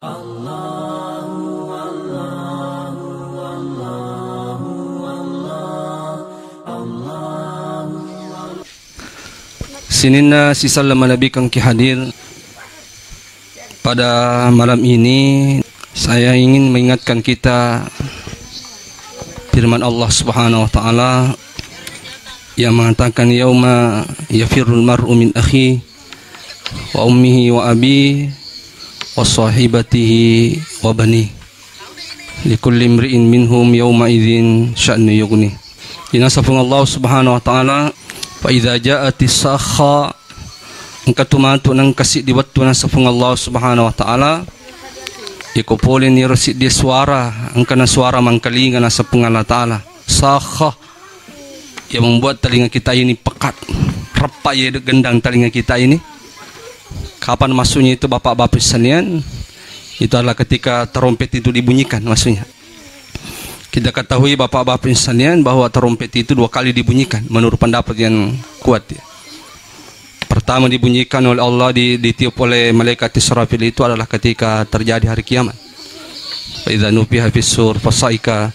Sinina sisallama nabi kang kihadir. Pada malam ini saya ingin mengingatkan kita firman Allah Subhanahu wa taala yang mengatakan yauma yafirrul mar'u min akhi wa ummihi wa abi wa sahibatihi wa bani likulli imri'in minhum yawma idzin sya'nu yughni. Dinasafun Allah Subhanahu wa taala fa idza ja'atis sakha engka tumatu nang kasih diwattu nasafun Allah Subhanahu wa taala ikupolin ni rosid di suara engka na suara mangkalingan nasafun Allah taala sakha yang membuat telinga kita ini pekat repak ya gendang telinga kita ini. Kapan maksudnya itu bapak-bapak sekalian? Itu adalah ketika trompet itu dibunyikan maksudnya. Kita ketahui bapak-bapak sekalian bahwa trompet itu 2 kali dibunyikan menurut pendapat yang kuat ya. Pertama dibunyikan oleh Allah, ditiup oleh malaikat Israfil itu adalah ketika terjadi hari kiamat. Fa idza nufiha fis sur fasaika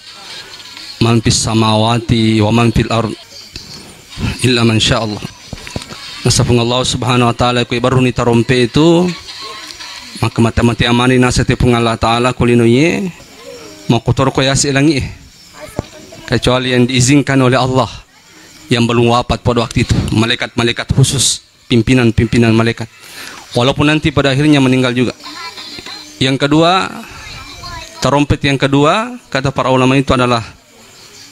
man fis samawati wa man fil ard illa man syaa Allah. Nasabung Allah Subhanahu wa taala ku baru ni trompet itu maka mata-mata amani nasati pung Allah taala kulinoye mau kotor ko yasi langi kecuali yang diizinkan oleh Allah yang belum wafat pada waktu itu, malaikat-malaikat khusus, pimpinan-pimpinan malaikat, walaupun nanti pada akhirnya meninggal juga. Yang kedua, trompet yang kedua kata para ulama itu adalah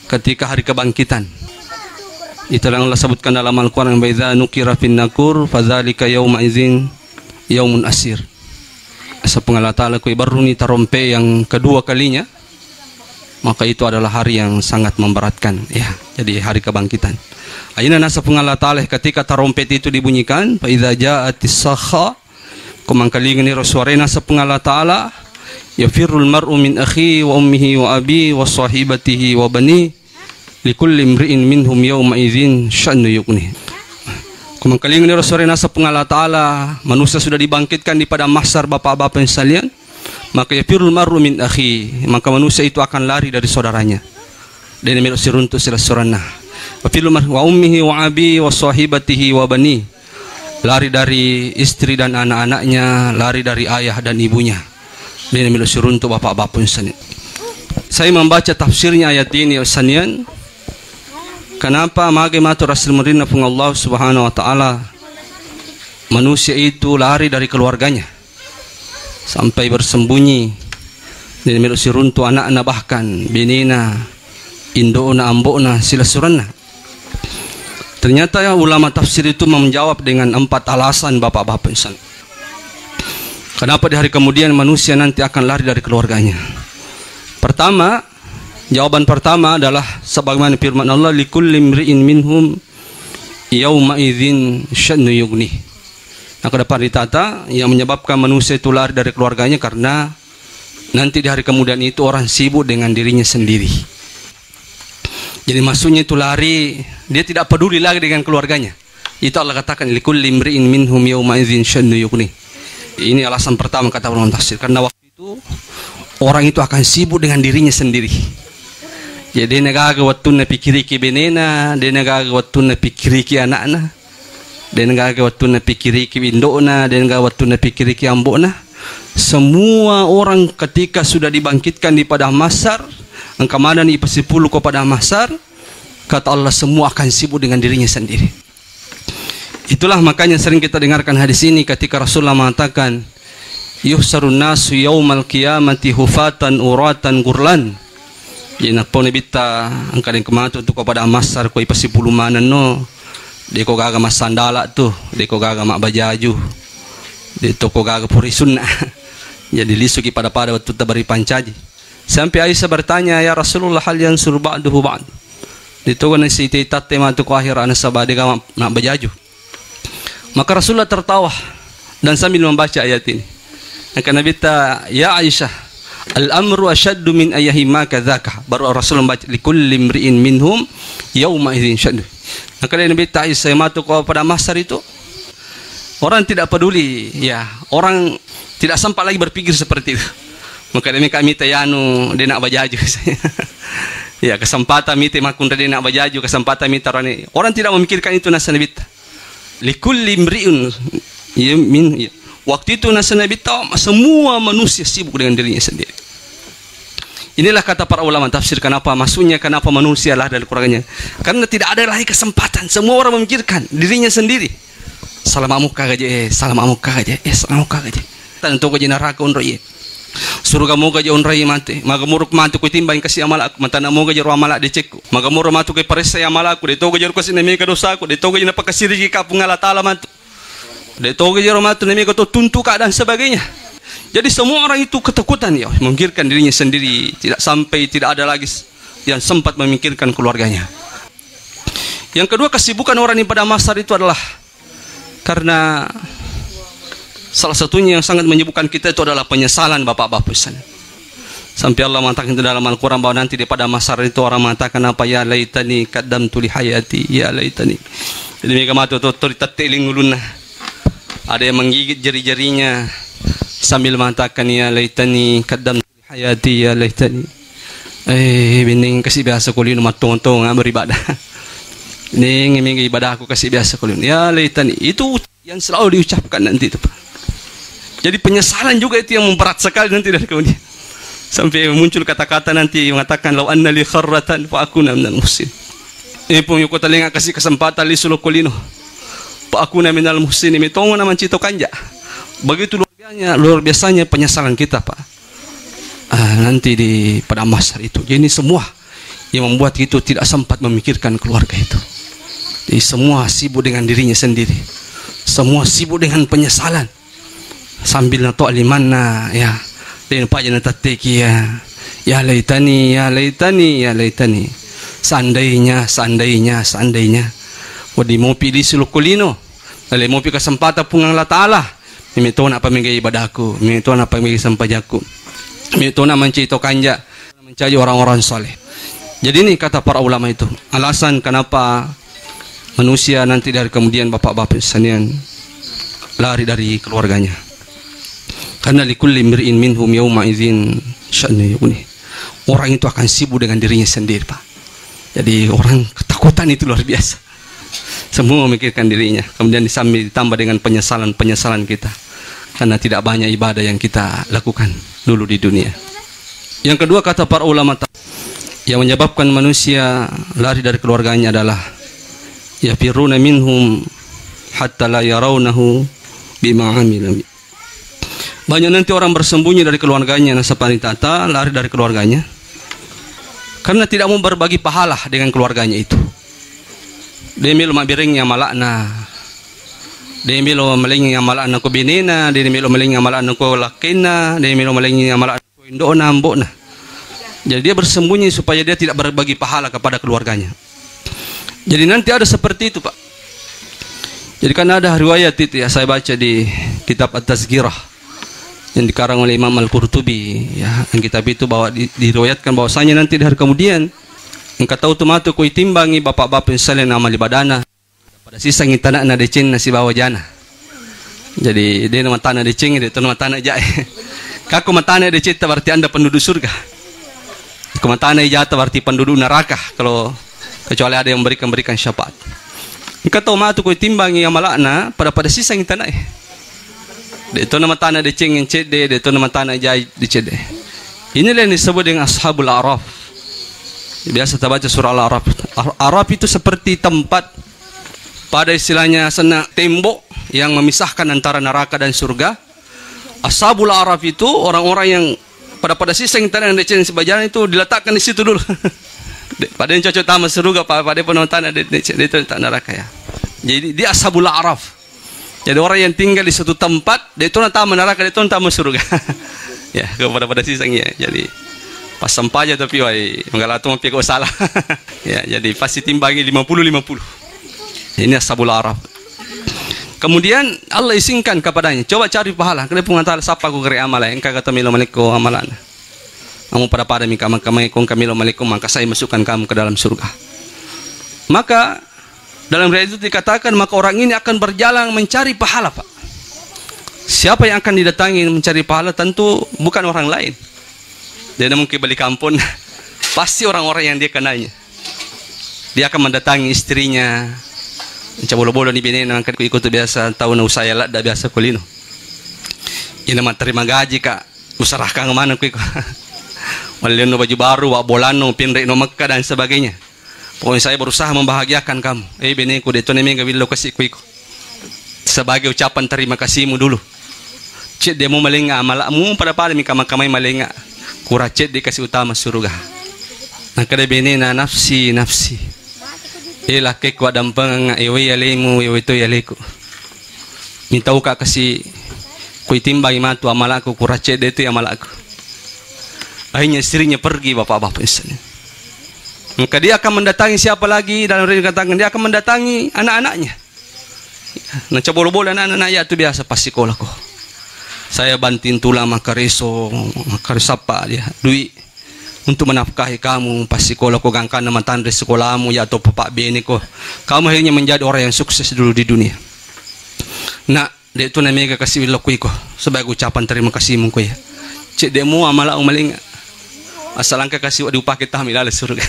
ketika hari kebangkitan. Itulah yang Allah sebutkan dalam Al-Quran, "Baidza nukira fin nakur fadzalika yauma idzin yaumun asir." Sepung Allah taala ku ibaruni trompet yang kedua kalinya, maka itu adalah hari yang sangat memberatkan ya. Jadi hari kebangkitan. Aina nasapung Allah taala ketika trompet itu dibunyikan, fa idza ja'atis sakha kumangkalingan ni suarana sapung Allah taala yafirrul mar'u min akhi wa ummihi wa abi wa sahibatihi wa bani likulli imri'in minhum yawma idzin sya'nu yughni. Kumangkalingan ni suarana sapung Allah taala manusia sudah dibangkitkan di pada mahsyar bapak-bapak sekalian, maka yafirrul mar'u min akhi, maka manusia itu akan lari dari saudaranya. Dan milik siruntu sila surana. Wafirrul mar'u wa ummihi wa abi wa sahibatihi wa bani, lari dari istri dan anak-anaknya, lari dari ayah dan ibunya. Dan milik siruntu bapak-bapak sekalian. Saya membaca tafsirnya ayat ini sekalian. Kenapa mage matur Rasul Murina pun Allah Subhanahu wa taala manusia itu lari dari keluarganya sampai bersembunyi dan milik siruntu anak-anak bahkan binina indona ambona sila surana. Ternyata ya, ulama tafsir itu menjawab dengan 4 alasan bapak-bapak insan. Kenapa di hari kemudian manusia nanti akan lari dari keluarganya? Pertama, jawaban pertama adalah sebagaimana firman Allah, likulli imri'in minhum yauma idzin sya'nu yughni. Nah, kedepan ditata yang menyebabkan manusia itu lari dari keluarganya karena nanti di hari kemudian itu orang sibuk dengan dirinya sendiri. Jadi maksudnya itu lari, dia tidak peduli lagi dengan keluarganya. Itu Allah katakan likulli imri'in minhum yauma idzin sya'nu yughni. Ini alasan pertama kata ulama tafsir, karena waktu itu orang itu akan sibuk dengan dirinya sendiri. Jadi nagaga waktu na pikiriki benena, dia nagaga waktu na pikiriki anak-anak, dia nagaga waktu na pikiriki indona, dia nagaga waktu na pikiriki ambona. Semua orang ketika sudah dibangkitkan di padang mahsyar, engkau mana ni pasipulu kepada mahsyar, kata Allah semua akan sibuk dengan dirinya sendiri. Itulah makanya sering kita dengarkan hadis ini ketika Rasulullah mengatakan, yuhsarun nasu yaumal qiyamati hufatan uratan gurlan. Jina pone bita angka den kematu tu kepada mahsyar ko ipasipulu mana no. De ko gaga mas sandala tu, de ko gaga mak bajaju. De to ko gaga puri sunnah. Jadi lisuki pada waktu tabari pancaji. Sampai Aisyah bertanya, ya Rasulullah hal yang suruh ba'duhu ba'd. Dito ko na si titat tema tu ko akhir ana sabade ga mak bajaju. Maka Rasulullah tertawa dan sambil membaca ayat ini. Maka Nabi ta, ya Aisyah, al-amru asyaddu min ayyahima kadzaka. Baru Rasul membaca likulli imri'in minhum yauma idzin syaddu. Maka Nabi ta Aisyah matu pada mahsyar itu orang tidak peduli ya, orang Tidak sempat lagi berpikir seperti itu. Maka demi kami tayanu dia nak bajaju. Ya, kesempatan mite makun dia nak bajaju, kesempatan mite orang. Orang tidak memikirkan itu nasa Nabi. Likulli imri'un ya. Waktu itu nasa Nabi semua manusia sibuk dengan dirinya sendiri. Inilah kata para ulama tafsir kenapa masuknya, kenapa manusia lah dari keluarganya. Karena tidak ada lagi kesempatan. Semua orang memikirkan dirinya sendiri. Salam amuka gaje, salam amuka gaje, salam amuka gaje. Tanto gaje neraka unroye. Surga mo gaje unroye mate. Magamuruk mate ko timbang kasi amal aku. Mantana mo gaje ro amal de cekku. Magamuro matu ko paresa amal aku. De to gaje ro kasi nemi ka dosa aku. De to gaje napakasiri ka pungala taala matu. De to gaje ro matu nemi ka to tuntu ka dan sebagainya. Jadi semua orang itu ketakutan ya, memikirkan dirinya sendiri, tidak sampai tidak ada lagi yang sempat memikirkan keluarganya. Yang kedua, kesibukan orang ini pada masa itu adalah karena salah satunya yang sangat menyibukkan kita itu adalah penyesalan bapak-bapak pesan. Sampai Allah mengatakan dalam Al-Quran bahwa nanti di pada masa itu orang mengatakan apa, ya laitani qaddamtu li hayati, ya laitani. Jadi mereka mati atau teriteling ulunna. Ada yang menggigit jari-jarinya sambil mengatakan ya laitani qaddamtu li hayati, ya laitani. Bening kasih biasa kulin matong-tong beribadah. Ning minggu ibadah aku kasih biasa kulin. Ya laitani, itu yang selalu diucapkan nanti itu, Pak. Jadi penyesalan juga itu yang memberat sekali nanti dari kemudian. Sampai muncul kata-kata nanti yang mengatakan lau anna li kharratan fa akuna minal muhsin. Ini pun yuko telinga kasih kesempatan li sulukulino. Fa akuna minal muhsin, ini tongo naman cito kanja. Begitu luar biasanya penyesalan kita, Pak. Nanti pada masa itu. Jadi semua yang membuat itu tidak sempat memikirkan keluarga itu. Jadi semua sibuk dengan dirinya sendiri. Semua sibuk dengan penyesalan. Sambil nato alimanna ya. Dan pak jana tateki ya. Ya laitani, ya laitani, ya laitani. Seandainya. Wadi mau pilih sulukulino. Lalu mau pilih kesempatan pungang Allah Ta'ala. Mimito nak pamigay ibadahku. Mimito nak pamigay sampajaku. Mimito nak mencito kanja. Mencari orang-orang soleh. Jadi ini kata para ulama itu. Alasan kenapa manusia nanti dari kemudian bapak-bapak senian lari dari keluarganya. Karena likulli imri'in minhum yawma idzin sya'nu yughni. Orang itu akan sibuk dengan dirinya sendiri, Pak. Jadi orang ketakutan itu luar biasa. Semua memikirkan dirinya. Kemudian ditambah dengan penyesalan kita. Karena tidak banyak ibadah yang kita lakukan dulu di dunia. Yang kedua kata para ulama, yang menyebabkan manusia lari dari keluarganya adalah yafiruna minhum hatta la yarawnahu bima amila. Banyak nanti orang bersembunyi dari keluarganya, nasapanitata, lari dari keluarganya karena tidak mau berbagi pahala dengan keluarganya itu. Demil mabiringnya malakna, demil malingnya malakna ko binina, demil malingnya malakna ko lakina, demil malingnya malakna ko indona ambona. Jadi dia bersembunyi supaya dia tidak berbagi pahala kepada keluarganya. Jadi nanti ada seperti itu, Pak. Jadi kan ada riwayat itu ya, saya baca di kitab At-Tazkirah yang dikarang oleh Imam Al-Qurtubi ya, yang kitab itu bahwa diriwayatkan bahwasanya nanti di hari kemudian engkau tahu tumatu ko itimbangi bapak-bapak salen amal ibadana pada sisa ngitana na decing nasi bawa jana. Jadi dia nama tanah decing, dia nama tanah jae. Kaku matana decing berarti Anda penduduk surga. Kematana jata berarti penduduk neraka kalau kecuali ada yang berikan syafaat. Engkau tahu matu ko itimbangi amalana pada sisa ngitana. Itu nama tanah decing yang cede, itu nama tanah jai dicede. Inilah yang disebut dengan Ashabul A'raf. Biasa kita baca surah Al-A'raf. A'raf itu seperti tempat pada istilahnya sana tembok yang memisahkan antara neraka dan surga. Ashabul A'raf itu orang-orang yang pada sisa yang tanah decing sebajaran itu diletakkan di situ dulu. Pada yang cocok tamat surga, pada penonton ada itu letak neraka ya. Jadi dia Ashabul A'raf. Jadi orang yang tinggal di suatu tempat, dia itu nanti neraka, dia itu nanti surga. Ya, kepada sisanya. Jadi pas sampahnya tapi wai enggak tuh mau salah. Ya, jadi pasti timbangi 50-50. Ini Ashabul A'raf. Kemudian Allah izinkan kepadanya, coba cari pahala. Kena pengantar siapa aku kere amal yang kata milo maliku amalan. Kamu pada mika maka kamilo maliku maka saya masukkan kamu ke dalam surga. Maka dalam riwayat itu dikatakan maka orang ini akan berjalan mencari pahala, Pak. Siapa yang akan didatangi mencari pahala? Tentu bukan orang lain. Dia mungkin balik kampung. Pasti orang-orang yang dia kenalnya. Dia akan mendatangi istrinya. Macam bolo-bolo ni bini nak ikut biasa tahu na usaya lah dah biasa kulino. Ini mah terima gaji kak. Usarahkan ke mana ku. Walian no baju baru, wak bolano, pinrek no Mekah dan sebagainya. Pokoknya saya berusaha membahagiakan kamu. Bini ku deto nemi gawin lo kasih ku. Sebagai ucapan terima kasihmu dulu. Cik dia mau malinga malakmu pada pada mika makamai malinga. Kuracet dikasih utama surga. Nah kada bini na nafsi. Ilah ke ku adam pang ewe yalemu ewe to yaleku. Minta uka kasih ku timbang matu amalaku kuracet dia itu amalaku. Akhirnya istrinya pergi bapak-bapak Islam. Maka dia akan mendatangi siapa lagi dalam riwayat katakan dia akan mendatangi anak-anaknya. Nah cabol-bol anak-anak ya itu biasa pasti sekolah ko. Saya banting tulang makareso makaresapa dia duit untuk menafkahi kamu pasti sekolah ko gangkan nama tandre sekolahmu ya atau bapak bini ko. Kamu akhirnya menjadi orang yang sukses dulu di dunia. Nah, dia itu namanya kasih wilokui ko sebagai ucapan terima kasihmu ko ya. Cik demu amala umaling asal angka kasih diupah kita milala surga.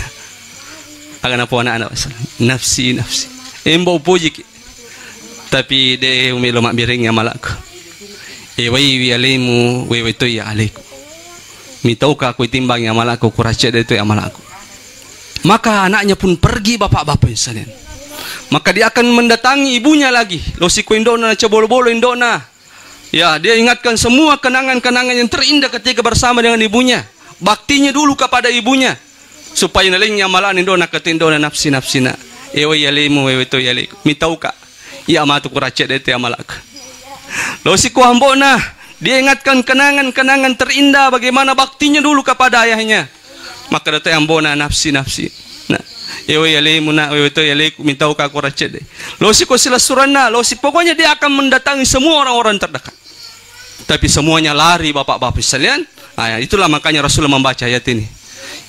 Akan apa anak-anak nafsi. Embo puji tapi dia umilo mak biring amalak. Wi alaimu wi to ya alaiku. Mitau ka aku timbang amalku kuracet itu amalku. Maka anaknya pun pergi bapak-bapak sekalian. Maka dia akan mendatangi ibunya lagi. Lo si indona cebol-bolo indona. Ya, dia ingatkan semua kenangan-kenangan yang terindah ketika bersama dengan ibunya. Baktinya dulu kepada ibunya. Supaya nalingnya malaan indona ketindona nafsi-nafsina. Ewe yalimu ewe to yaliku. Mitau ka. Ya amatu kuracet itu amalku. Lo si kuambona. Dia ingatkan kenangan-kenangan terindah bagaimana baktinya dulu kepada ayahnya. Maka datang ambona nafsi. Nah, ewe yalimu na ewe to yaliku mitau ka kuracet deh. Lo si ko sila surana, lo si pokoknya dia akan mendatangi semua orang-orang terdekat. Tapi semuanya lari bapak-bapak sekalian. Nah, itulah makanya Rasulullah membaca ayat ini.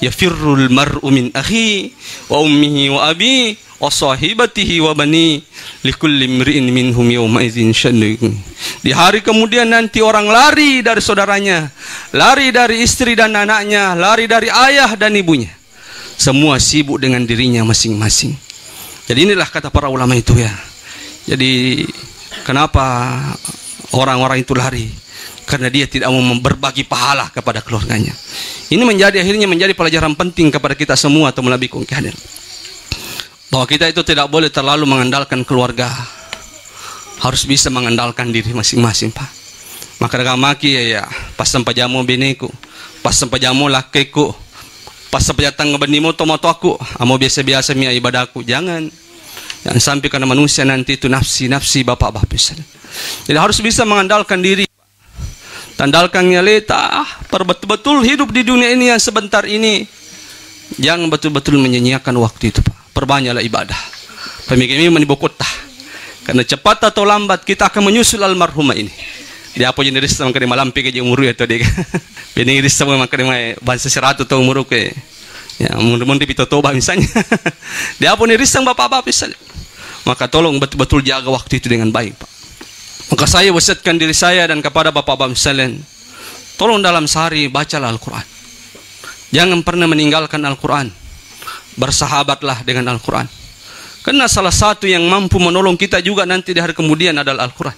Yafirrul mar'u min akhi wa ummihi wa abi wa sahibatihi wa bani likulli imri'in minhum yawma idzin syannun. Di hari kemudian nanti orang lari dari saudaranya, lari dari istri dan anaknya, lari dari ayah dan ibunya. Semua sibuk dengan dirinya masing-masing. Jadi inilah kata para ulama itu ya. Jadi kenapa orang-orang itu lari? Karena dia tidak mau berbagi pahala kepada keluarganya. Ini akhirnya menjadi pelajaran penting kepada kita semua atau melebih kongkihadir. Bahwa kita itu tidak boleh terlalu mengandalkan keluarga. Harus bisa mengandalkan diri masing-masing, Pak. Maka dagang maki ya pas sampai jamu biniku, pas sampai jamu lakiku, pas sampai datang ngebenimu tomato aku, amo biasa-biasa mia ibadahku. Jangan sampai karena manusia nanti itu nafsi bapak-bapak. Jadi harus bisa mengandalkan diri. Tandalkan nyaleta, betul-betul hidup di dunia ini yang sebentar ini. Jangan betul-betul menyanyiakan waktu itu, Pak. Perbanyaklah ibadah. Pemikirnya menibukut tah. Karena cepat atau lambat kita akan menyusul almarhumah ini. Dia apa jenis sama kena malam pikir je umur atau dia. Bini iris sama kena bangsa 100 tahun umur ke. Ya, mungkin kita toba misalnya. Dia apa iris sama bapak-bapak misalnya. Maka tolong betul-betul jaga waktu itu dengan baik, Pak. Maka saya wasiatkan diri saya dan kepada bapak-bapak sekalian, tolong dalam sehari bacalah Al-Quran. Jangan pernah meninggalkan Al-Quran. Bersahabatlah dengan Al-Quran. Karena salah satu yang mampu menolong kita juga nanti di hari kemudian adalah Al-Quran.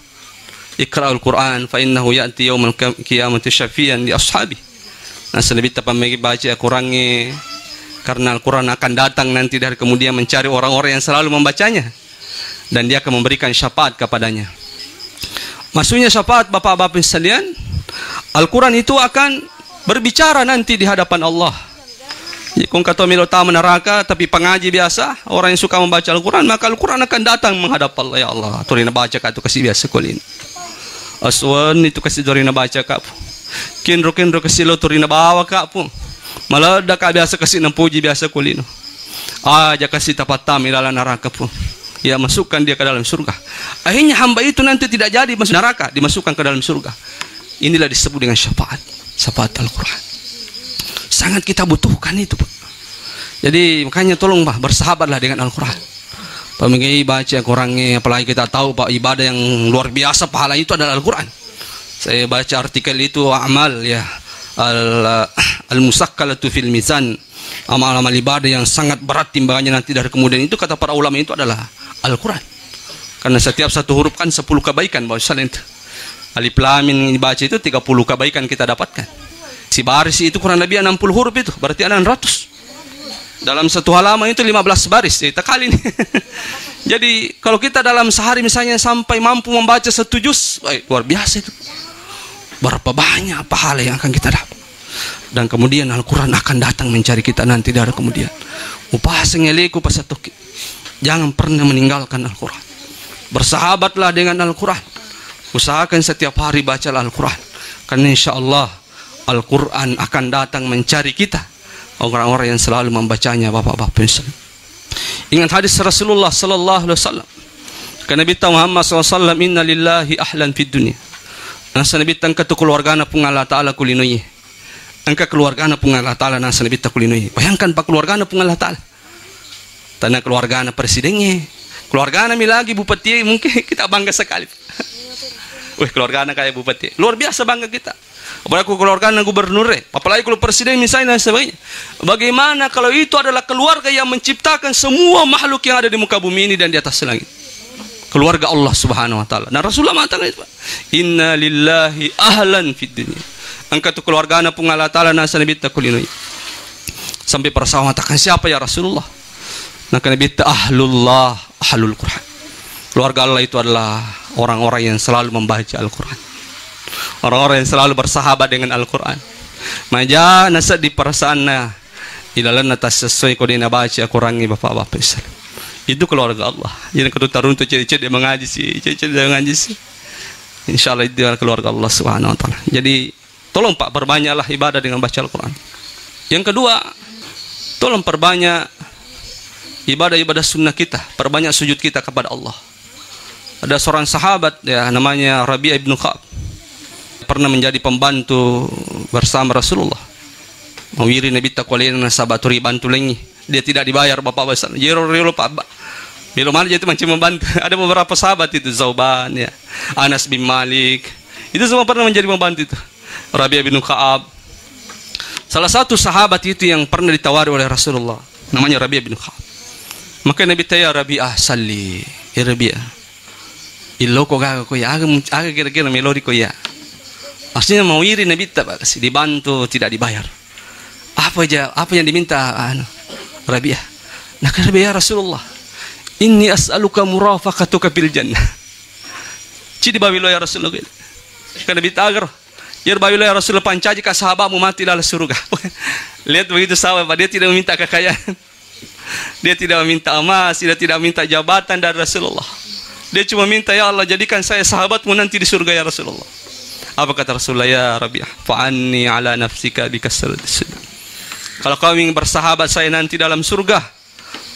Iqra'ul Quran fa innahu ya'ti yaumal qiyamati syafi'an li ashabi. Nah, selebih tepat baca Al-Qurannya, karena Al-Quran akan datang nanti di hari kemudian mencari orang-orang yang selalu membacanya, dan dia akan memberikan syafaat kepadanya. Maksudnya syafaat bapak-bapak sekalian, Al-Quran itu akan berbicara nanti di hadapan Allah. Jika kata milo tahu neraka tapi pengaji biasa, orang yang suka membaca Al-Quran, maka Al-Quran akan datang menghadap Allah. Ya Allah, turina baca katu kasih biasa kulin. Aswan itu kasih turina baca kapu. Kinro kasih lo turina bawa kapu. Malah dah biasa kasih nampuji biasa kulin. Aja kasih tapat tam dalam neraka pun. Ya, masukkan dia ke dalam surga. Akhirnya hamba itu nanti tidak jadi masuk neraka, dimasukkan ke dalam surga. Inilah disebut dengan syafaat Al-Quran. Sangat kita butuhkan itu, Pak. Jadi makanya tolong, Pak, bersahabatlah dengan Al-Quran. Peminggi baca Al-Qurannya, apalagi kita tahu, Pak, ibadah yang luar biasa pahala itu adalah Al-Quran. Saya baca artikel itu amal ya al-musakkalatu fil mizan, amal-amal ibadah yang sangat berat timbangannya nanti dari kemudian itu, kata para ulama itu adalah Al-Quran. Karena setiap satu huruf kan 10 kebaikan. Bahwa itu alif lam mim dibaca itu 30 kebaikan kita dapatkan. Si baris itu kurang lebih 60 huruf itu, berarti ada 100. Dalam satu halaman itu 15 baris, kita kali ini. Jadi kalau kita dalam sehari misalnya sampai mampu membaca 1 juz, luar biasa itu. Berapa banyak pahala yang akan kita dapat. Dan kemudian Al-Quran akan datang mencari kita nanti dari kemudian. Upasengeleku pasatoki. Jangan pernah meninggalkan Al-Quran. Bersahabatlah dengan Al-Quran. Usahakan setiap hari baca Al-Quran. Karena insya Allah Al-Quran akan datang mencari kita, orang-orang yang selalu membacanya. Bapak-bapak sekalian, ingat hadis Rasulullah sallallahu alaihi wasallam. Karena Nabi Muhammad sallallahu alaihi wasallam, inna lillahi ahlan fid dunya. Nasa Nabi tangka tu keluarga na pung Allah Ta'ala kulinoi. Angka keluarga na pung Allah Ta'ala nasa Nabi ta kulinoi. Bayangkan pak keluarga na pung Allah Ta'ala. Tanah keluarga na presidennya, keluarga na lagi bupati, mungkin kita bangga sekali. Wih, keluarga na kayak bupati, luar biasa bangga kita. Apalagi keluarga na gubernur, apalagi kalau presiden misalnya dan sebagainya. Bagaimana kalau itu adalah keluarga yang menciptakan semua makhluk yang ada di muka bumi ini dan di atas langit? Keluarga Allah Subhanahu wa taala. Nah, Rasulullah mengatakan itu, inna lillahi ahlan fid dunya. Angkat tu keluarga na pung Allah Ta'ala nasa Nabi takulinoi. Sampai para sahabat mengatakan, siapa ya Rasulullah? Nah, Nabi ahlullah, ahlul Quran. Keluarga Allah itu adalah orang-orang yang selalu membaca Al-Quran. Orang-orang yang selalu bersahabat dengan Al-Quran. Maja nasa di perasaan na ilalan atas sesuai kode na baca Al-Quran ni bapak-bapak sekalian. Itu keluarga Allah. Jadi kalau tarun tu cecet dia mengaji sih, cecet dia mengaji sih. Insyaallah itu keluarga Allah Subhanahu wa taala. Jadi tolong Pak, perbanyaklah ibadah dengan baca Al-Quran. Yang kedua, tolong perbanyak ibadah-ibadah sunnah kita, perbanyak sujud kita kepada Allah. Ada seorang sahabat ya namanya Rabi'ah bin Ka'ab, pernah menjadi pembantu bersama Rasulullah. Mawiri Nabi takwalina sabaturi bantu lengi. Dia tidak dibayar bapak-bapak. Jero Pak. Bila mana itu macam membantu. Ada beberapa sahabat itu, Zauban ya, Anas bin Malik. Itu semua pernah menjadi pembantu itu. Rabi'ah bin Ka'ab. Salah satu sahabat itu yang pernah ditawari oleh Rasulullah, namanya Rabi'ah bin Ka'ab. Maka Nabi tanya Rabi'ah, salli, ya Rabi'ah, ilo ko gaga ko ya, aga kira-kira melodi ko ya. Maksudnya mau iri Nabi tak kasih dibantu, tidak dibayar. Apa yang diminta Rabi'ah? Nah kata Rabi'ah, Rasulullah, inni as'aluka murafaqatuka fil jannah. Cidi babilo ya Rasulullah. Kata Nabi tagar, ya babilo ya Rasulullah, pancaji ka sahabatmu mati dalam surga. Lihat begitu sahabat, dia tidak meminta kekayaan. Dia tidak meminta emas, dia tidak minta jabatan dari Rasulullah. Dia cuma minta, ya Allah jadikan saya sahabatmu nanti di surga ya Rasulullah. Apa kata Rasulullah? Ya Rabi'ah, fa'anni ala nafsika bikasratis sujud. Kalau kau ingin bersahabat saya nanti dalam surga,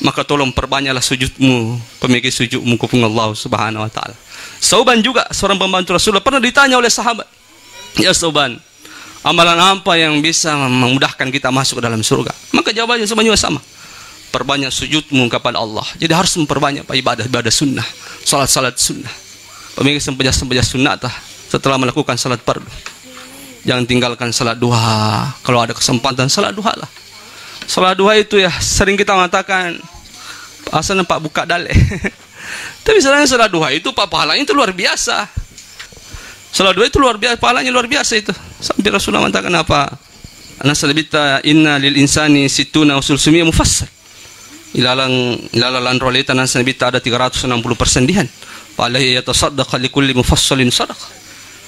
maka tolong perbanyaklah sujudmu, pemikir sujudmu kepada Allah Subhanahu wa taala. Sauban juga seorang pembantu Rasulullah pernah ditanya oleh sahabat, ya Sauban, amalan apa yang bisa memudahkan kita masuk ke dalam surga? Maka jawabannya semuanya sama, perbanyak sujudmu kepada Allah. Jadi harus memperbanyak ibadah sunnah, salat sunnah, pemikir sempejah sunnah setelah melakukan salat fardu. Jangan tinggalkan salat duha. Kalau ada kesempatan salat duha lah. Salat duha itu ya sering kita mengatakan asalnya Pak buka dale. Tapi sebenarnya salat duha itu Pak pahalanya itu luar biasa. Salat duha itu luar biasa, pahalanya luar biasa itu. Sampai Rasulullah mengatakan apa? Anasalibita inna lil insani situna usul sumiyah mufassal. Ilalan roleta nasalibita ada 360 persendihan. Falahi yatasaddaqa likulli mufassalin sadaqah.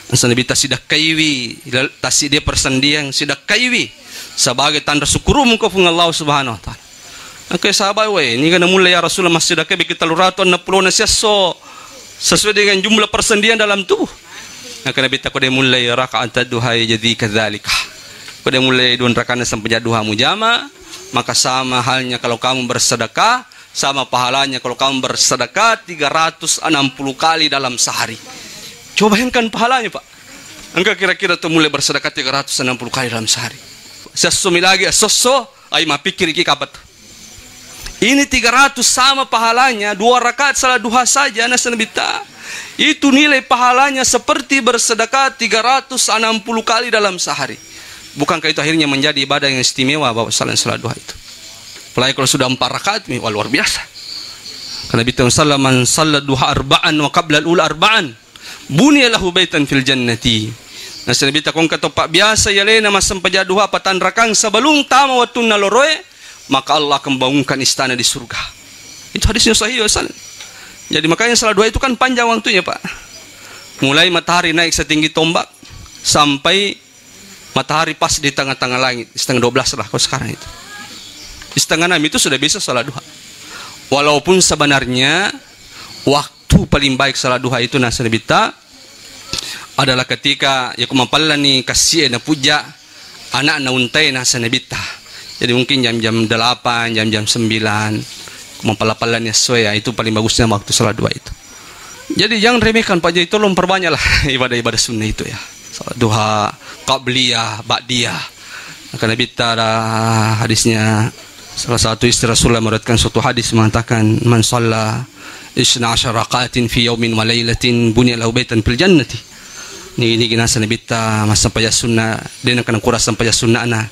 Nasalibita sidak kaiwi, tasi dia persendian sidak kaiwi sebagai tanda syukurmu kepada Allah Subhanahu wa taala. Oke sahabat ini kan mulai ya Rasulullah masih dak kita luraton 60 nasiaso sesuai dengan jumlah persendian dalam tubuh. Maka Nabi tak kode mulai rakaat duha jadi kadzalika. Kode mulai 2 rakaat sampai duha mujama, maka sama halnya kalau kamu bersedekah, sama pahalanya kalau kamu bersedekah 360 kali dalam sehari. Coba bayangkan pahalanya Pak. Engkau kira-kira tu mulai bersedekah 360 kali dalam sehari. Sesumi lagi, soso, ay mapikir iki kapat. Ini 300 sama pahalanya, 2 rakaat salat duha saja nasa nabita. Itu nilai pahalanya seperti bersedekah 360 kali dalam sehari. Bukankah itu akhirnya menjadi ibadah yang istimewa bahwa salat duha itu? Apalagi kalau sudah 4 rakaat, wah luar biasa. Karena Nabi sallallahu man salat duha arba'an wa qabla al-ula arba'an bunya lahu baitan fil jannati. Nah Nabi kung katopak biasa yalena masam pajaduha patan rakang sebelum tama watun naloroe, maka Allah akan bangunkan istana di surga. Itu hadisnya sahih Ustaz. Jadi makanya salat duha itu kan panjang waktunya Pak. Mulai matahari naik setinggi tombak sampai matahari pas di tengah-tengah langit, setengah 12 lah kalau sekarang itu. Di setengah 6 itu sudah bisa salat duha. Walaupun sebenarnya waktu paling baik salat duha itu nasa nabita adalah ketika ya kumapalan ni kasih na puja anak na untay nasa nabita. Jadi mungkin jam-jam 8, jam-jam 9 kumapalan ya soya itu paling bagusnya waktu salat duha itu. Jadi jangan remehkan Pak Jai, tolong perbanyaklah ibadah-ibadah sunnah itu ya. Salat duha, qabliyah, ba'diyah. Maka nabita ada hadisnya. Salah satu istri Rasulullah meriwayatkan suatu hadis mengatakan man shalla 12 rakaatin fi yaumin wa lailatin bunya lahu baitan fil jannati. Ini kinasa nabita masa paya sunnah dia nak kuras sampai sunnah na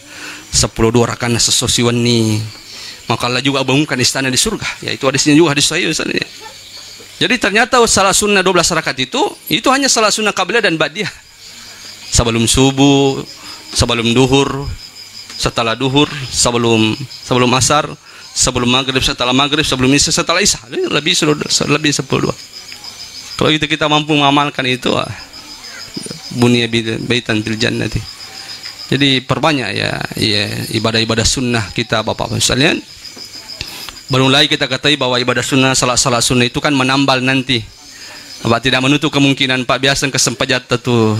12 rakaat sesosiwan ni maka Allah juga bangunkan istana di surga. Ya itu hadisnya juga hadis sahih Ustaz. Jadi ternyata salat sunnah 12 rakaat itu hanya salat sunnah qabliyah dan ba'diyah. Sebelum subuh, sebelum duhur, setelah duhur, sebelum asar, sebelum maghrib, setelah maghrib, sebelum isya, setelah isya. Lebih 12. Kalau kita mampu mengamalkan itu, bunya baitan fil jannati. Jadi perbanyak ya ibadah-ibadah sunnah kita Bapak-Bapak sekalian. Baru lagi kita katai bahwa ibadah sunnah, salat sunnah itu kan menambal nanti. Bapak tidak menutup kemungkinan Pak biasa kesempajat tu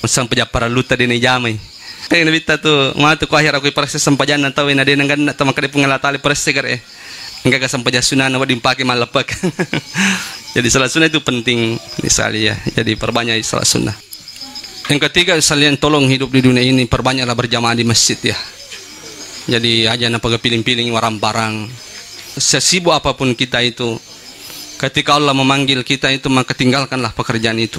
sang pejapara luta di jamai. Kayak nabi tu matu ko akhir aku proses sempajan atau ina de nanggan atau makade pengalatali proses gar enggak kesampajan sunnah nawa dipakai malapak. Jadi salat sunnah itu penting misalnya ya. Jadi perbanyak salat sunnah. Yang ketiga sekalian tolong hidup di dunia ini perbanyaklah berjamaah di masjid ya. Jadi aja apa kepiling-piling warang-barang. Sesibuk apapun kita itu, ketika Allah memanggil kita itu maka tinggalkanlah pekerjaan itu.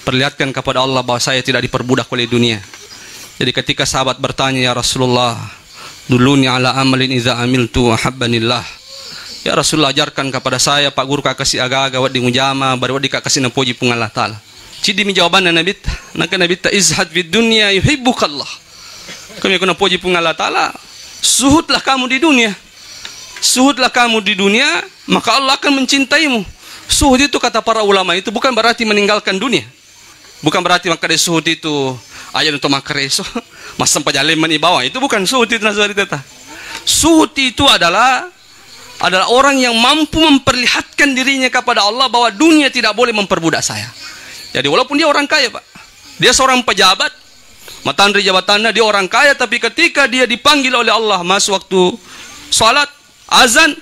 Perlihatkan kepada Allah bahwa saya tidak diperbudak oleh dunia. Jadi ketika sahabat bertanya ya Rasulullah, duluni ala amalin iza amiltu ahabbanillah. Ya Rasulullah ajarkan kepada saya Pak Guru kasih aga-aga wad di mujama baru wad kasih napuji pung Allah Ta'ala. Cidi mi jawaban Nabi naka Nabi ta izhad fid dunya yuhibbukallah. Kami kena puji pung Allah Ta'ala. Suhudlah kamu di dunia. Suhudlah kamu di dunia, maka Allah akan mencintaimu. Suhud itu kata para ulama itu bukan berarti meninggalkan dunia. Bukan berarti maka dari suhud itu ayat untuk makareso mas sampai jaleman di bawah. Itu bukan suhud itu nasari teta. Suhud itu adalah orang yang mampu memperlihatkan dirinya kepada Allah bahwa dunia tidak boleh memperbudak saya. Jadi walaupun dia orang kaya Pak, dia seorang pejabat, matandri jabatannya dia orang kaya, tapi ketika dia dipanggil oleh Allah masuk waktu salat azan,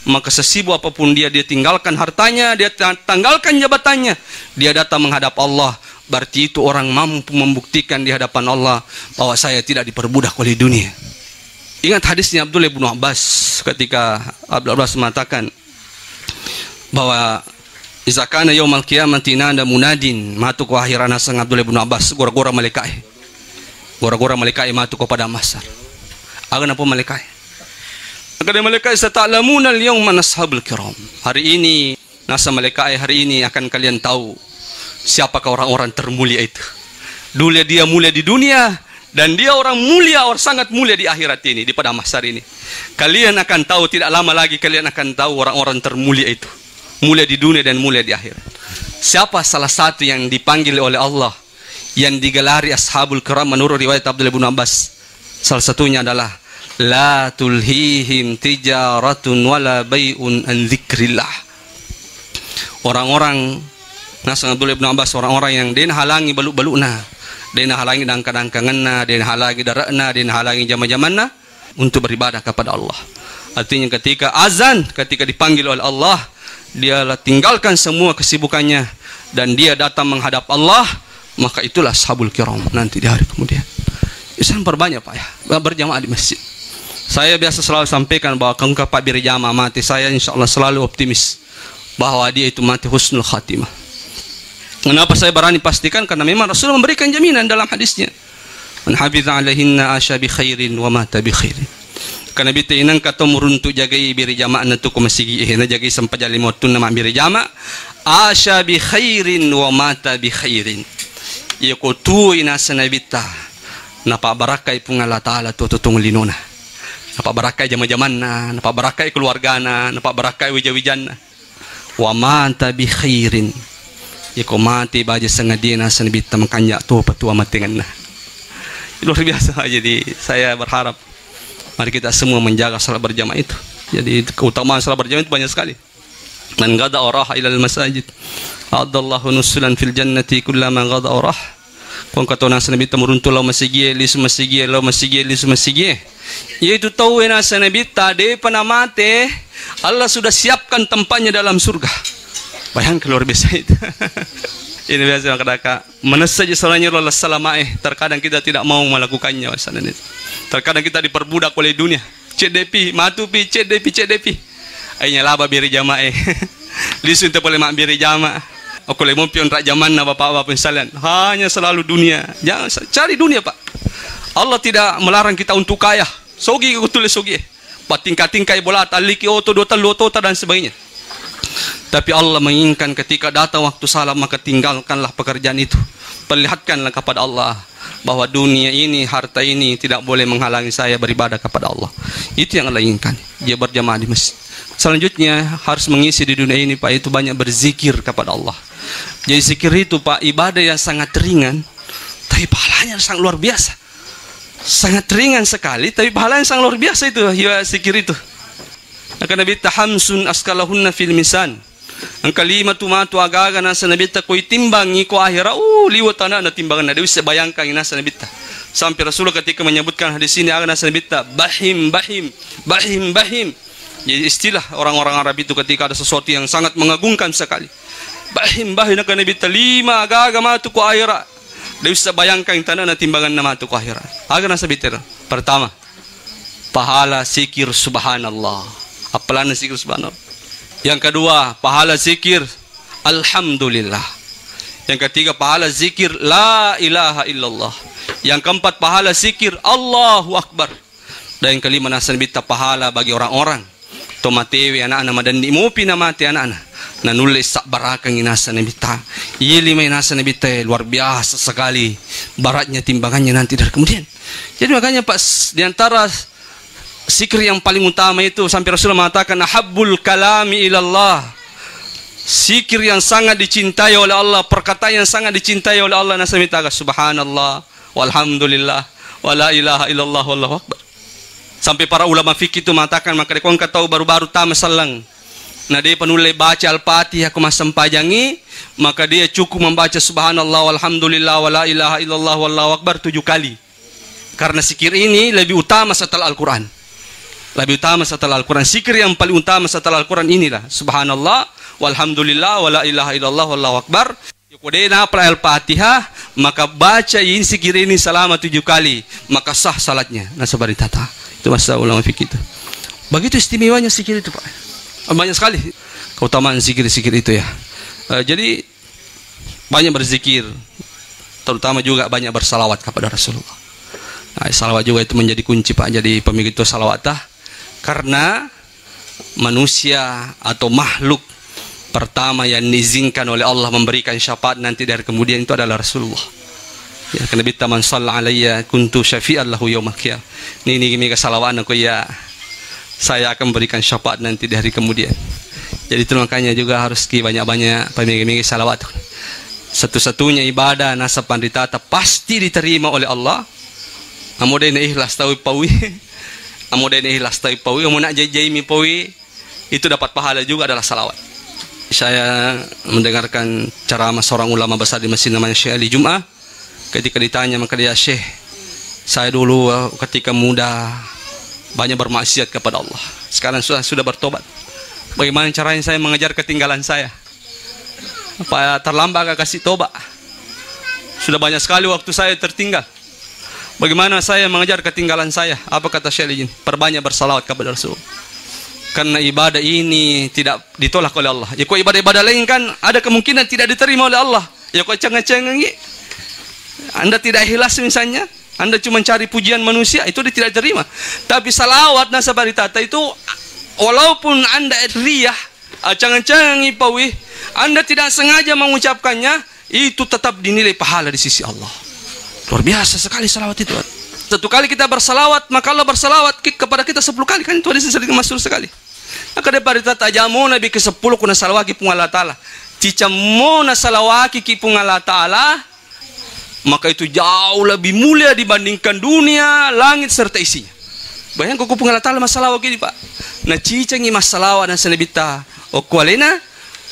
maka sesibuk apapun dia tinggalkan hartanya, dia tanggalkan jabatannya, dia datang menghadap Allah. Berarti itu orang mampu membuktikan di hadapan Allah bahwa saya tidak diperbudak oleh dunia. Ingat hadisnya Abdullah bin Abbas ketika Abdullah Abbas mengatakan bahwa iza kana yaumal qiyamati nada munadin matu ko akhirana sang Abdullah bin Abbas gora-gora malaikat. Gora-gora malaikat matu ko pada masar. Aga na po malaikat. Aga malaikat sa ta'lamuna al-yawma nashabul kiram. Hari ini nasa malaikat hari ini akan kalian tahu siapakah orang-orang termulia itu. Dulu dia mulia di dunia dan dia orang mulia, orang sangat mulia di akhirat ini, di pada mahsyar ini. Kalian akan tahu, tidak lama lagi kalian akan tahu orang-orang termulia itu. Mulia di dunia dan mulia di akhirat. Siapa salah satu yang dipanggil oleh Allah, yang digelari ashabul kiram menurut riwayat Abdullah bin Abbas? Salah satunya adalah la tulhihim tijaratun wala bai'un an dzikrillah. Orang-orang Nasang Abdullah bin Abbas, orang-orang yang den halangi baluk-balukna, den halangi dangka-dangkanganna, den halangi darakna, den halangi jama-jamanna untuk beribadah kepada Allah. Artinya ketika azan, ketika dipanggil oleh Allah, dia tinggalkan semua kesibukannya dan dia datang menghadap Allah, maka itulah ashabul kiram nanti di hari kemudian. Islam perbanyak Pak ya, berjamaah di masjid. Saya biasa selalu sampaikan bahwa kalau Pak Bir Jama mati, saya insya Allah selalu optimis bahwa dia itu mati husnul khatimah. Kenapa saya berani pastikan? Karena memang Rasulullah memberikan jaminan dalam hadisnya. Man hafidha alaihinna asya bi khairin wa mata bi khairin. Karena bita inang kata muruntu jagai Bir Jama na tu ko masigi na jagai sampai jali motun nama Bir Jama asya bi khairin wa mata bi khairin. Iyo ko tu ina sanabita napa barakai pung Allah Taala tu tutong linona. Napa barakai jama-jaman na, napa barakai keluarga na, napa barakai wijawijan na. Wa mata bi khairin. Iko mati baja sangadina sanabita makanya tu patua matingan na. Luar biasa. Jadi saya berharap mari kita semua menjaga salat berjamaah itu. Jadi keutamaan salat berjamaah itu banyak sekali. Man gada oraha ilal masajid adallahu nusulan fil jannati kullama gada orah. Kung katona sanabita muruntulau masigye lisu masigye law masigye lisu masigye. Yaitu tahu nasa nabita de panamate Allah sudah siapkan tempatnya dalam surga. Bayangkan luar biasa itu. Ini biasa kadang-kadang menesa saja salahnya Allah salamaeh. Terkadang kita tidak mau melakukannya. Terkadang kita diperbudak oleh dunia. CDP, matupi, CDP. Akhirnya laba biri jamaah. Lisu itu boleh mak biri jamaah. Aku lemon pion rak zaman na bapak-bapak sekalian. Hanya selalu dunia. Jangan cari dunia, Pak. Allah tidak melarang kita untuk kaya. Sogi aku tulis sogi. Tingkai bola taliki oto dota loto dan sebagainya. Tapi Allah menginginkan ketika datang waktu salam maka tinggalkanlah pekerjaan itu. Perlihatkanlah kepada Allah bahwa dunia ini, harta ini tidak boleh menghalangi saya beribadah kepada Allah. Itu yang Allah inginkan. Dia berjamaah di masjid. Selanjutnya harus mengisi di dunia ini, Pak, itu banyak berzikir kepada Allah. Jadi zikir itu, Pak, ibadah yang sangat ringan, tapi pahalanya sangat luar biasa. Sangat ringan sekali, tapi pahalanya sangat luar biasa itu, ya zikir itu. Maka Nabi tahamsun askalahunna fil misan. Ang kalimatu matu agaga nasa nabita ko itimbangi ko ahira liwat na timbangan na bisa bayangkan nasa nabita. Sampai Rasulullah ketika menyebutkan hadis ini aga nasa nabita bahim. Jadi istilah orang-orang Arab itu ketika ada sesuatu yang sangat mengagumkan sekali. Bahim akan nabita 5 agaga matu ko ahira. Bisa bayangkan tanah na timbangan na matu ko ahira. Aga nasa nabita. Pertama, pahala zikir subhanallah. Apalan zikir subhanallah. Yang kedua, pahala zikir alhamdulillah. Yang ketiga, pahala zikir la ilaha illallah. Yang keempat, pahala zikir Allahu akbar. Dan yang kelima, nasan bita pahala bagi orang-orang tomatewi anak-anak madandi mupi na mati anak-anak nanulis sak barakang inasan bita. Iya lima inasan bita luar biasa sekali baratnya timbangannya nanti dari kemudian. Jadi makanya Pak, diantara zikir yang paling utama itu sampai Rasulullah mengatakan ahabbul kalami ilallah. Zikir yang sangat dicintai oleh Allah, perkataan yang sangat dicintai oleh Allah nasamita subhanallah walhamdulillah wala ilaha illallah wallahu akbar. Sampai para ulama fikih itu mengatakan maka dekon tahu baru-baru tamat salang. Nah dia penulis baca Al-Fatihah ke masam pajangi, maka dia cukup membaca subhanallah walhamdulillah wala ilaha illallah wallahu akbar 7 kali. Karena zikir ini lebih utama setelah Al-Qur'an. Lebih utama setelah Al-Quran. Zikir yang paling utama setelah Al-Quran inilah subhanallah walhamdulillah wala ilaha illallah wallahu akbar. Yukudena pra Al-Fatihah, maka baca ini zikir ini selama 7 kali, maka sah salatnya. Nasabari tata. Itu masalah ulama fikih itu. Begitu istimewanya zikir itu, Pak. Banyak sekali keutamaan zikir-zikir itu ya. Jadi banyak berzikir, terutama juga banyak bersalawat kepada Rasulullah. Nah, salawat juga itu menjadi kunci, Pak. Jadi pemikir itu salawatah. Karena manusia atau makhluk pertama yang diizinkan oleh Allah memberikan syafaat nanti dari kemudian itu adalah Rasulullah. Ya, karena bita man shalla alayya kuntu syafi'an lahu yaumil qiyamah. Ini kesalawatan aku ya. Saya akan memberikan syafaat nanti dari kemudian. Jadi itu makanya juga harus banyak-banyak pemikir salawat. Satu-satunya ibadah nasab panditata pasti diterima oleh Allah. Amodena ikhlas tahu pawi. Amodena ikhlas tahu pawi, amun nak jaimi pawi itu dapat pahala juga adalah salawat. Saya mendengarkan ceramah seorang ulama besar di masjid namanya Syekh Ali Jum'ah. Ketika ditanya maka dia, Syekh, saya dulu ketika muda banyak bermaksiat kepada Allah. Sekarang sudah bertobat. Bagaimana caranya saya mengejar ketinggalan saya? Apa terlambat kasih tobat? Sudah banyak sekali waktu saya tertinggal. Bagaimana saya mengejar ketinggalan saya? Apa kata Syekh? Perbanyak bersalawat kepada Rasul. Karena ibadah ini tidak ditolak oleh Allah. Ya kok ibadah-ibadah lain kan ada kemungkinan tidak diterima oleh Allah. Ya kok cengeng-cengeng. Anda tidak ikhlas misalnya, Anda cuma cari pujian manusia, itu dia tidak terima. Tapi salawat nasabari tata itu, walaupun Anda riyah, cengeng-cengeng ipawi, Anda tidak sengaja mengucapkannya, itu tetap dinilai pahala di sisi Allah. Luar biasa sekali salawat itu. Satu kali kita bersalawat, maka Allah bersalawat kepada kita 10 kali. Kan itu ada sering masuk sekali. Maka daripada tata jamu Nabi ke-10 kuna salawaki pung Allah Ta'ala. Cicamona salawaki ki pung Allah Ta'ala, maka itu jauh lebih mulia dibandingkan dunia, langit serta isinya. Bayangkan kau pung Allah Ta'ala masalah gini Pak. Nah cicangi masalah dan senebita. O kualena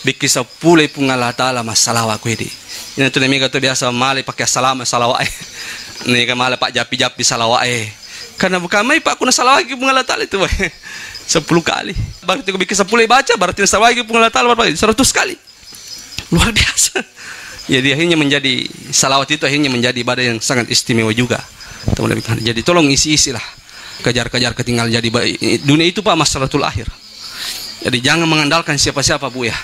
bikisa pulai pung Allah Ta'ala masalah aku ini. Ini tu nemi kata biasa malai pakai salam salawat. Ni kan malai pak japi-japi salawat. Karena bukan mai pak kuna salawat ki pung Allah Ta'ala itu. 10 kali. Berarti aku bikin 10 baca, berarti salawat ki pung Allah Ta'ala berapa? 100 kali. Luar biasa. Jadi akhirnya menjadi salawat itu akhirnya menjadi ibadah yang sangat istimewa juga. Jadi tolong isi-isi lah. Kejar-kejar ketinggalan jadi dunia itu Pak masalatul akhir. Jadi jangan mengandalkan siapa-siapa Bu ya.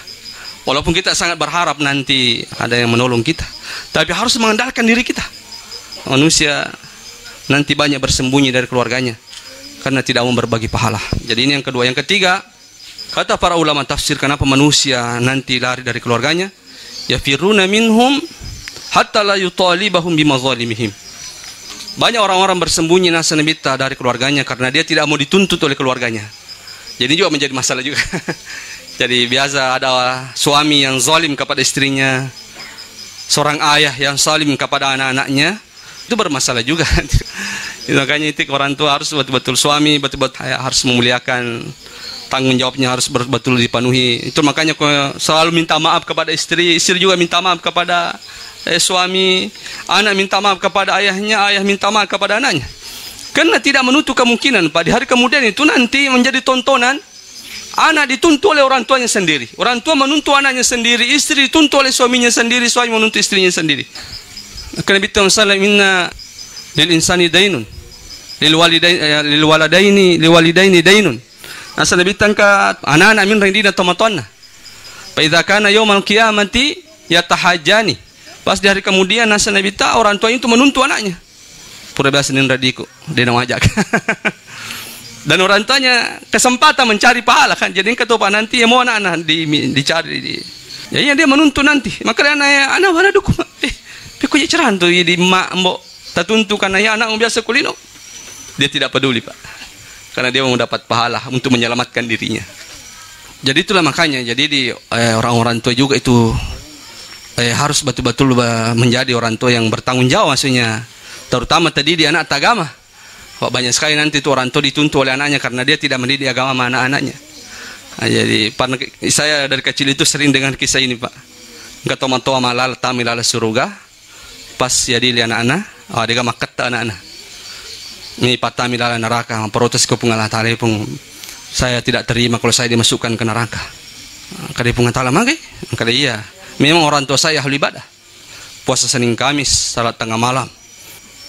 Walaupun kita sangat berharap nanti ada yang menolong kita, tapi harus mengandalkan diri kita. Manusia nanti banyak bersembunyi dari keluarganya karena tidak mau berbagi pahala. Jadi ini yang kedua. Yang ketiga, kata para ulama tafsir kenapa manusia nanti lari dari keluarganya, yafiruna minhum hatta la yutalibahum bimazalimihim. Banyak orang-orang bersembunyi nasanabita dari keluarganya karena dia tidak mau dituntut oleh keluarganya. Jadi juga menjadi masalah juga. Jadi biasa ada suami yang zalim kepada istrinya, seorang ayah yang zalim kepada anak-anaknya, itu bermasalah juga. Makanya itu orang tua harus betul-betul suami, betul-betul harus memuliakan, tanggung jawabnya harus betul dipenuhi. Itu makanya selalu minta maaf kepada istri, istri juga minta maaf kepada suami, anak minta maaf kepada ayahnya, ayah minta maaf kepada anaknya. Karena tidak menutup kemungkinan Pak, di hari kemudian itu nanti menjadi tontonan. Anak dituntut oleh orang tuanya sendiri, orang tua menuntut anaknya sendiri, istri dituntut oleh suaminya sendiri, suami menuntut istrinya sendiri. Karena Nabi sallallahu inna lil insani dainun lil walidaini dainun. Nasa Nabi tangka anak-anak min rendina tomatonna. Fa idza kana yaumal qiyamati yatahajjani. Pas di hari kemudian nasa Nabi orang tua itu menuntut anaknya. Pura biasa nin radiku, dia ngajak. Dan orang tuanya kesempatan mencari pahala kan. Jadi ketua nanti ya mau anak-anak dicari. Ya dia menuntut nanti. Maka anak mana dukung. Pikunya cerahan tuh di mak mbok tertuntuk karena ya anak biasa kulino. Dia tidak peduli Pak. Karena dia mau dapat pahala untuk menyelamatkan dirinya. Jadi itulah makanya. Jadi di orang-orang tua juga itu harus betul-betul menjadi orang tua yang bertanggung jawab maksudnya. Terutama tadi di anak agama. Pak banyak sekali nanti itu orang tua dituntut oleh anaknya karena dia tidak mendidik agama sama anak-anaknya. Nah, jadi saya dari kecil itu sering dengan kisah ini Pak. Enggak tomat-tomat malal tamilala surga. Pas jadi anak-anak, dia makat anak-anak. Ini patamilala neraka, protes ke pengalah tali pun saya tidak terima kalau saya dimasukkan ke neraka. Kada pengatala mage, kada iya. Memang orang tua saya ahli ibadah. Puasa Senin Kamis, salat tengah malam,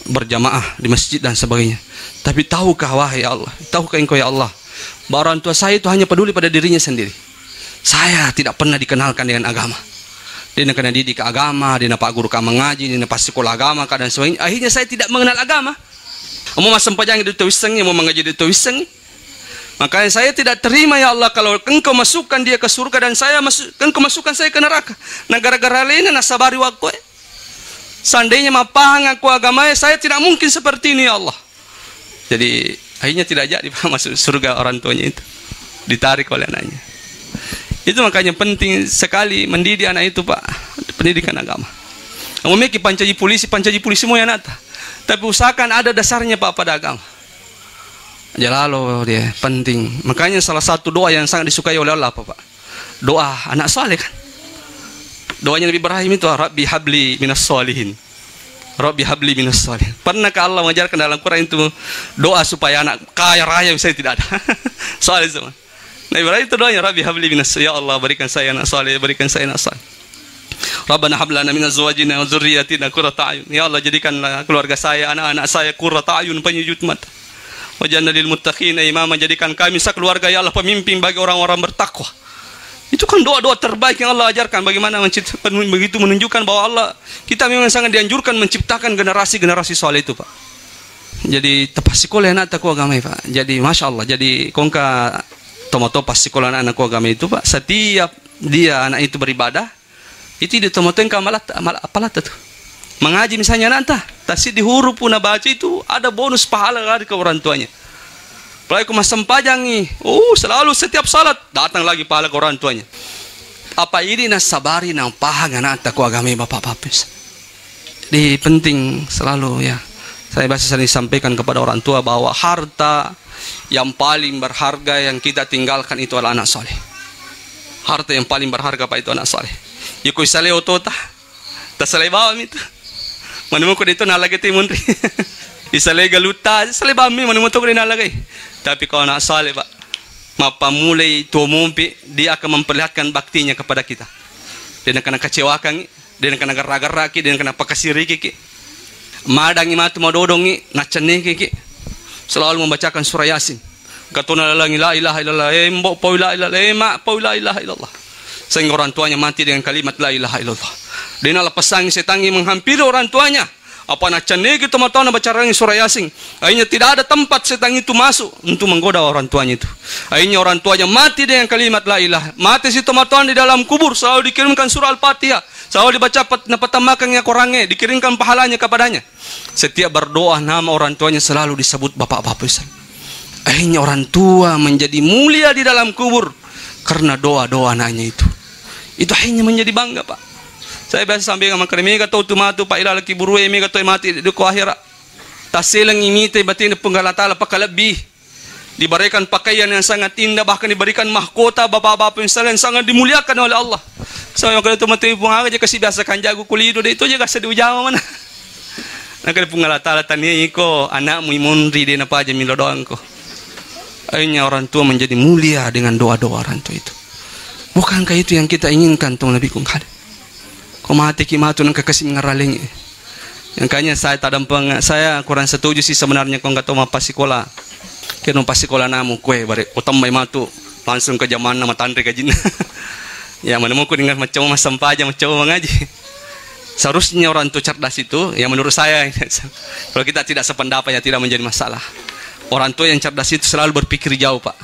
berjamaah di masjid dan sebagainya. Tapi tahukah wahai Allah, tahukah engkau ya Allah, bahwa orang tua saya itu hanya peduli pada dirinya sendiri. Saya tidak pernah dikenalkan dengan agama. Dia nak kena didik agama, dia nak pak guru kama ngaji, dia nak pas sekolah agama dan sebagainya. Akhirnya saya tidak mengenal agama. Mau masam pajang di tuwiseng, mau mengaji di tuwiseng. Makanya saya tidak terima ya Allah kalau engkau masukkan dia ke surga dan saya engkau masukkan saya ke neraka. Nah gara-gara lainnya nasabari waktu. Seandainya mapahang aku agamanya, saya tidak mungkin seperti ini ya Allah. Jadi akhirnya tidak jadi masuk surga orang tuanya itu. Ditarik oleh anaknya. Itu makanya penting sekali mendidik anak itu Pak. Pendidikan agama. Memiliki pancaji polisi semua anak. Tapi usahakan ada dasarnya Pak pada agama. Jalalo dia penting. Makanya salah satu doa yang sangat disukai oleh Allah Pak. Doa anak saleh kan. Doanya Nabi Ibrahim itu Rabbi habli minas solihin. Rabbi habli minas solihin. Pernahkah Allah mengajarkan dalam Quran itu doa supaya anak kaya raya misalnya tidak ada? Saleh semua. Nabi Ibrahim itu doanya Rabbi habli minas, ya Allah berikan saya anak saleh, berikan saya anak saleh. Rabbana hab lana min azwajina wa dzurriyyatina qurrata a'yun. Ya Allah, jadikanlah keluarga saya, anak-anak saya qurrata a'yun, penyujud mata. Waj'alna lil muttaqina imama, jadikan kami sekeluarga ya Allah pemimpin bagi orang-orang bertakwa. Itu kan doa-doa terbaik yang Allah ajarkan, bagaimana menciptakan, begitu menunjukkan bahwa Allah, kita memang sangat dianjurkan menciptakan generasi-generasi soleh itu, Pak. Jadi tepas sekolah anak takwa agama, Pak. Jadi Masya Allah, jadi kongka tomato pas sekolah anak agama itu, Pak, setiap dia anak itu beribadah, itu di tomato yang malah apalah tuh. Mengaji misalnya nanti, tasih di huruf pun baca itu ada bonus pahala dari ke orang tuanya. Apalagi masa sempajang nih, selalu setiap salat datang lagi pahala ke orang tuanya. Apa ini nasabari nang pahang anak takwa agama bapak-bapak. Jadi penting selalu ya. Saya biasa sering sampaikan kepada orang tua bahwa harta yang paling berharga yang kita tinggalkan itu adalah anak soleh. Harta yang paling berharga Pak itu anak soleh. Yuko isale otota, tasale bawa itu. Mana ko dito nalagay timun ri. Isale galuta, isale bami mana mo to ko nalagay. Tapi kalau anak saleh Pak, mapamulai tumumpi, dia akan memperlihatkan baktinya kepada kita. Dia akan kecewakan, dia akan gerak-geraki, dia akan pakasiri kiki. Madangi matu madodongi, nacane kiki. Selalu membacakan surah Yasin. Katuna lang la ilaha illallah, mbok po la ilaha, mak po la ilaha illallah. Sehingga orang tuanya mati dengan kalimat la ilaha illallah. Dia lapasang setangi menghampiri orang tuanya. Apa nak cene gitu mata na baca surah Yasin. Akhirnya tidak ada tempat setan itu masuk untuk menggoda orang tuanya itu. Akhirnya orang tuanya mati dengan kalimat la ilaha. Mati situ mata di dalam kubur selalu dikirimkan surah Al-Fatihah. Selalu dibaca napatamakannya korangnya, dikirimkan pahalanya kepadanya. Setiap berdoa nama orang tuanya selalu disebut bapak-bapak Islam. Akhirnya orang tua menjadi mulia di dalam kubur karena doa-doa anaknya itu. Itu akhirnya menjadi bangga, Pak. Saya biasa sampai dengan makar mega tau tumatu pa ila laki buru mega tau mati di ko akhirat. Tasilang imite batin penggalatala pakalabih. Diberikan pakaian yang sangat indah, bahkan diberikan mahkota bapak-bapak yang sangat dimuliakan oleh Allah. So yang kalau tumatu pun aja kasih biasa kan jago kulido de itu aja kasih diujawa mana. Nakal penggalatala tanya iko anakmu imunri de napa aja milo doang ko. Akhirnya orang tua menjadi mulia dengan doa-doa orang tua itu. Bukankah itu yang kita inginkan tuh Nabi kung kada? Mati kimatu nang kekasih ngaraling. Yang kayaknya saya kurang setuju sih sebenarnya kau nggak tahu apa sekolah. Kena pas sekolah namu kue bare utama matu langsung ke zaman nama tandri kajin. Ya mana mau ku dengan macam mas sampaja macam mengaji. Seharusnya orang tua cerdas itu, yang menurut saya kalau kita tidak sependapat ya tidak menjadi masalah. Orang tua yang cerdas itu selalu berpikir jauh, Pak.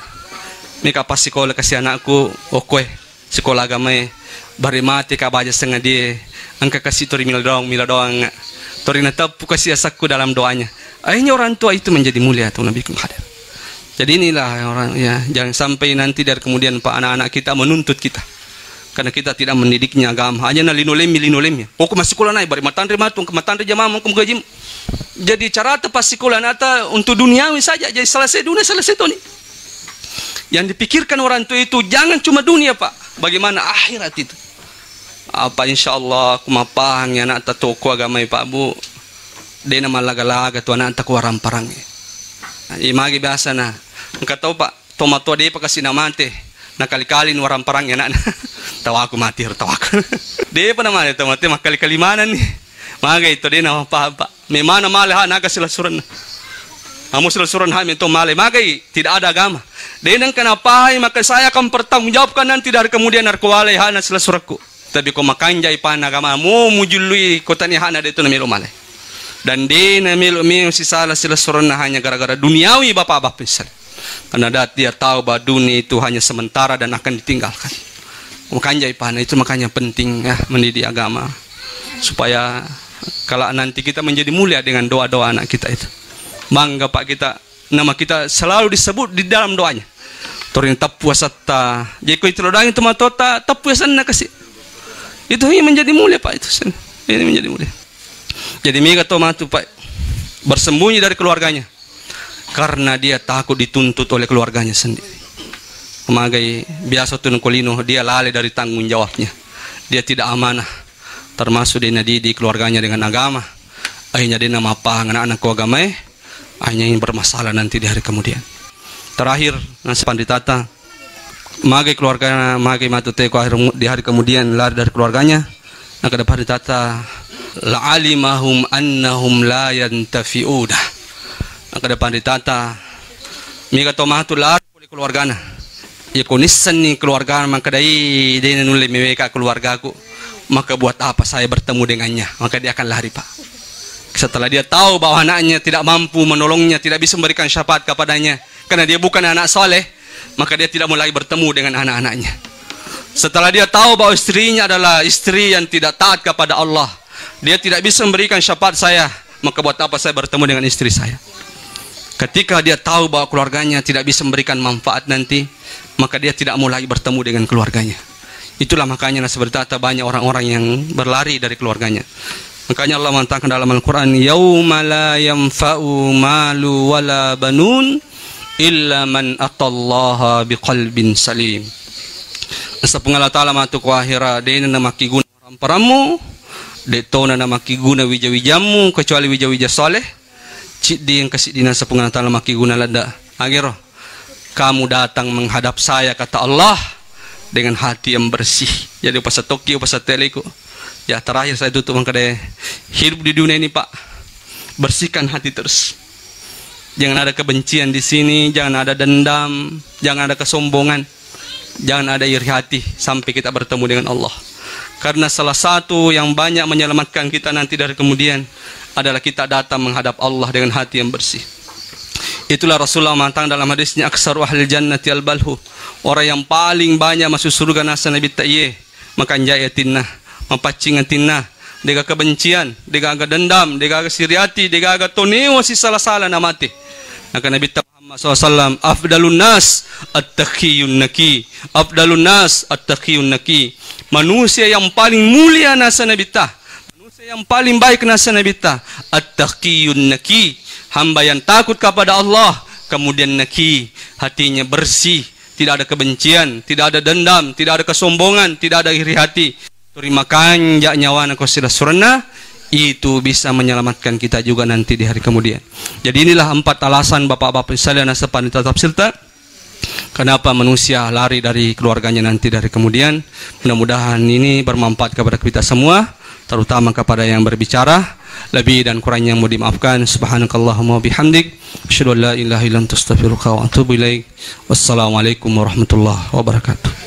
Ini kapas sekolah kasih anakku, kue sekolah agama bari mati ka baja setengah dia angka kasih tori mila doang tori natap kasih asakku dalam doanya. Akhirnya orang tua itu menjadi mulia tuh Nabi hadir. Jadi inilah orang ya, jangan sampai nanti dari kemudian Pak anak-anak kita menuntut kita karena kita tidak mendidiknya agama hanya na linolem ya. Pokok masih sekolah naik bari matandri matung ke matandri jamaah mau gajim. Jadi cara tepas sekolah nata untuk duniawi saja, jadi selesai dunia selesai tuh nih. Yang dipikirkan orang tua itu jangan cuma dunia, Pak, bagaimana akhirat itu. Apa insya Allah kumapang ya anak toko agama Pak Bu dia nama laga-laga tu anak tak waram parang imagi biasa na engkau tahu Pak tomato dia pakasih nama teh nak kali-kali waram parang ya anak tawa aku mati tawa aku dia apa nama dia tomato mak kali-kali mana nih maga itu dia nama Pak memana malah naga silasuran kamu silasuran ham itu malah maga tidak ada agama dia nang kenapa maka saya akan pertanggungjawabkan nanti dari kemudian narkoale hana silasuraku. Tapi kau makan jai pan agama mu mujului kota ni hana itu namelo malai. Dan dia namelo si salah sila sorona hanya gara-gara duniawi bapak-bapak besar. Karena dia tahu bahwa dunia itu hanya sementara dan akan ditinggalkan. Makan jai pan itu makanya penting ya mendidik agama supaya kalau nanti kita menjadi mulia dengan doa-doa anak kita itu. Bangga Pak kita nama kita selalu disebut di dalam doanya. Torin tapuasata. Jadi kau itu doang itu matota tapuasan nak kasih. Itu yang menjadi mulia Pak itu. Ini menjadi mulia. Jadi mega tomatu Pak bersembunyi dari keluarganya karena dia takut dituntut oleh keluarganya sendiri. Magai biasa tuh kolino dia lalai dari tanggung jawabnya. Dia tidak amanah. Termasuk dia di keluarganya dengan agama. Akhirnya dia nama apa anak-anakku agama hanya yang bermasalah nanti di hari kemudian. Terakhir nasi panditata magai keluarga magai matute ko di hari kemudian lari dari keluarganya Naka dapat ditata la'alimahum annahum la yantafi'udah. Naka dapat ditata mika tomatu lar oleh keluargana. Ya kunisan ni keluarga maka dai dia nulai meweka keluargaku. Maka buat apa saya bertemu dengannya? Maka dia akan lari, Pak. Setelah dia tahu bahwa anaknya tidak mampu menolongnya, tidak bisa memberikan syafaat kepadanya, karena dia bukan anak soleh, maka dia tidak mulai bertemu dengan anak-anaknya. Setelah dia tahu bahwa istrinya adalah istri yang tidak taat kepada Allah, dia tidak bisa memberikan syafaat saya, maka buat apa saya bertemu dengan istri saya? Ketika dia tahu bahwa keluarganya tidak bisa memberikan manfaat nanti, maka dia tidak mulai bertemu dengan keluarganya. Itulah makanya seperti kata banyak orang-orang yang berlari dari keluarganya. Makanya Allah mengatakan dalam Al-Quran, yauma la yanfa'u malu wala banun illa man atallaha biqalbin salim. Sa pungala ta'ala matu ko ahira de na makiguna paramu de to na makiguna wija-wijamu kecuali wija-wija soleh cik di yang kasih dina sa pungala ta'ala makiguna lada agero kamu datang menghadap saya kata Allah dengan hati yang bersih. Jadi pas Tokyo pas teleku ya terakhir saya tutup mengkade hidup di dunia ini Pak, bersihkan hati terus. Jangan ada kebencian di sini, jangan ada dendam, jangan ada kesombongan, jangan ada iri hati sampai kita bertemu dengan Allah. Karena salah satu yang banyak menyelamatkan kita nanti dari kemudian adalah kita datang menghadap Allah dengan hati yang bersih. Itulah Rasulullah mengatakan dalam hadisnya, aksaru ahlil jannati al-balhu, orang yang paling banyak masuk surga nasa nabi ta'ye makan jayatinna mapacingatinna dega kebencian, dega aga dendam, dega aga siriati, dega aga tonewa si salah-salah namati. Maka Nabi Muhammad SAW, afdalun nas at-taqiyun naki, afdalun nas at-taqiyun naki. Manusia yang paling mulia nasa Nabi ta, manusia yang paling baik nasa Nabi ta, at-taqiyun naki, hamba yang takut kepada Allah, kemudian naki, hatinya bersih, tidak ada kebencian, tidak ada dendam, tidak ada kesombongan, tidak ada iri hati. Terima kanjak nyawa na kosila surna, itu bisa menyelamatkan kita juga nanti di hari kemudian. Jadi inilah 4 alasan bapak-bapak sekalian nasa panitia tafsirta kenapa manusia lari dari keluarganya nanti dari kemudian. Mudah-mudahan ini bermanfaat kepada kita semua, terutama kepada yang berbicara. Lebih dan kurangnya yang mau dimaafkan. Subhanakallahumma bihamdik, asyhadu an la ilaha illa anta astaghfiruka wa atubu ilaik. Wassalamualaikum warahmatullahi wabarakatuh.